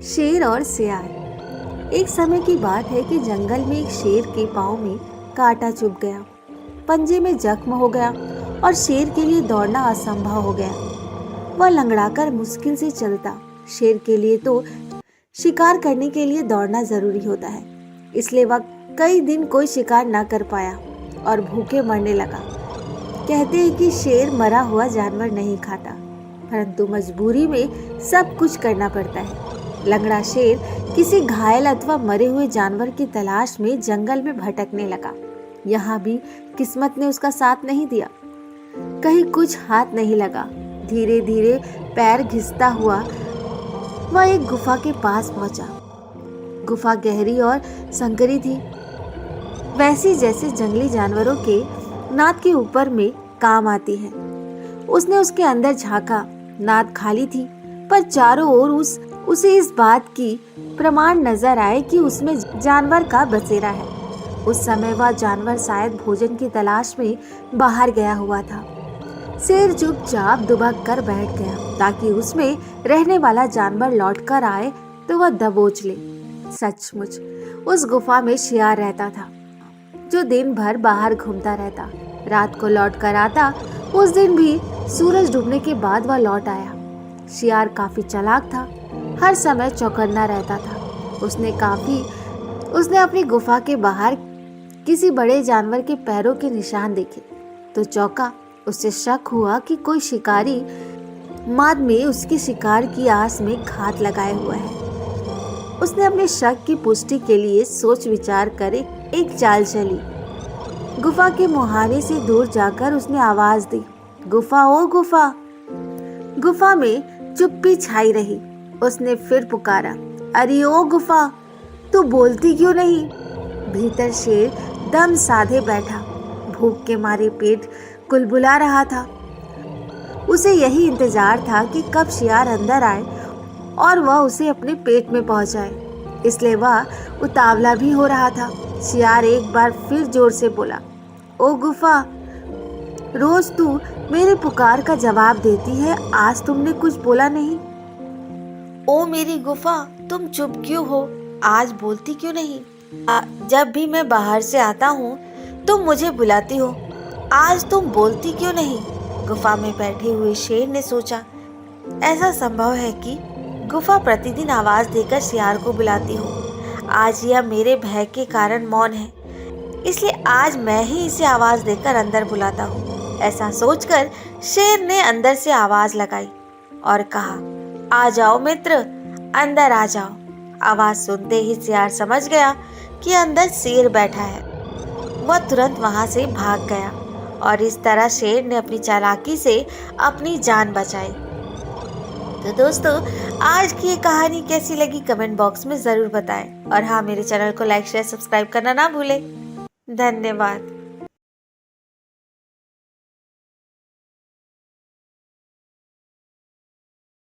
शेर और सियार। एक समय की बात है कि जंगल में एक शेर के पाँव में कांटा चुभ गया, पंजे में जख्म हो गया और शेर के लिए दौड़ना असंभव हो गया। वह लंगड़ाकर मुश्किल से चलता। शेर के लिए तो शिकार करने के लिए दौड़ना जरूरी होता है, इसलिए वह कई दिन कोई शिकार न कर पाया और भूखे मरने लगा। कहते हैं कि शेर मरा हुआ जानवर नहीं खाता, परंतु मजबूरी में सब कुछ करना पड़ता है। लंगड़ा शेर किसी घायल अथवा मरे हुए जानवर की तलाश में जंगल में भटकने लगा। यहाँ भी किस्मत ने उसका साथ नहीं दिया, कहीं कुछ हाथ नहीं लगा। धीरे धीरे पैर घिसता हुआ वह एक गुफा के पास पहुंचा। गुफा गहरी और संकरी थी, वैसी जैसे जंगली जानवरों के नाद के ऊपर में काम आती है। उसने उसके अंदर झांका। नाद खाली थी, पर चारों ओर उसे इस बात की प्रमाण नजर आए कि उसमें जानवर का बसेरा है। उस समय वह जानवर शायद भोजन की तलाश में बाहर गया हुआ था। शेर चुपचाप दुबक कर बैठ गया ताकि उसमें रहने वाला जानवर लौटकर आए तो वह दबोच ले। सचमुच उस गुफा में शियार रहता था, जो दिन भर बाहर घूमता रहता, रात को लौट कर आता। उस दिन भी सूरज डूबने के बाद वह लौट आया। शियार काफी चालाक था, हर समय चौकन्ना रहता था। उसने अपनी गुफा के बाहर किसी बड़े जानवर के पैरों के निशान देखे तो चौंका। उसे शक हुआ कि कोई शिकारी माद में उसके शिकार की आस में घात लगाए हुआ है। उसने अपने शक की पुष्टि के लिए सोच विचार कर एक चाल चली। गुफा के मुहाने से दूर जाकर उसने आवाज दी, गुफा ओ गुफा। गुफा में चुप्पी छाई रही। उसने फिर पुकारा, अरे ओ गुफा, तू बोलती क्यों नहीं? भीतर शेर दम साधे बैठा, भूख के मारे पेट कुलबुला रहा था। उसे यही इंतजार था कि कब शियार अंदर आए और वह उसे अपने पेट में पहुंचाए, इसलिए वह उतावला भी हो रहा था। शियार एक बार फिर जोर से बोला, ओ गुफा, रोज तू मेरे पुकार का जवाब देती है, आज तुमने कुछ बोला नहीं। ओ मेरी गुफा, तुम चुप क्यों हो? आज बोलती क्यों नहीं? जब भी मैं बाहर से आता हूँ तुम मुझे बुलाती हो, आज तुम बोलती क्यों नहीं? गुफा में बैठे हुए शेर ने सोचा, ऐसा संभव है कि गुफा प्रतिदिन आवाज देकर शियार को बुलाती हो। आज यह मेरे भय के कारण मौन है, इसलिए आज मैं ही इसे आवाज देकर अंदर बुलाता हूँ। ऐसा सोचकर शेर ने अंदर से आवाज लगाई और कहा, आ जाओ मित्र, अंदर आ जाओ। आवाज सुनते ही शियार समझ गया कि अंदर शेर बैठा है। वह तुरंत वहां से भाग गया और इस तरह शेर ने अपनी चालाकी से अपनी जान बचाई। तो दोस्तों, आज की ये कहानी कैसी लगी कमेंट बॉक्स में जरूर बताएं और हाँ, मेरे चैनल को लाइक शेयर सब्सक्राइब करना ना भूलें। धन्यवाद।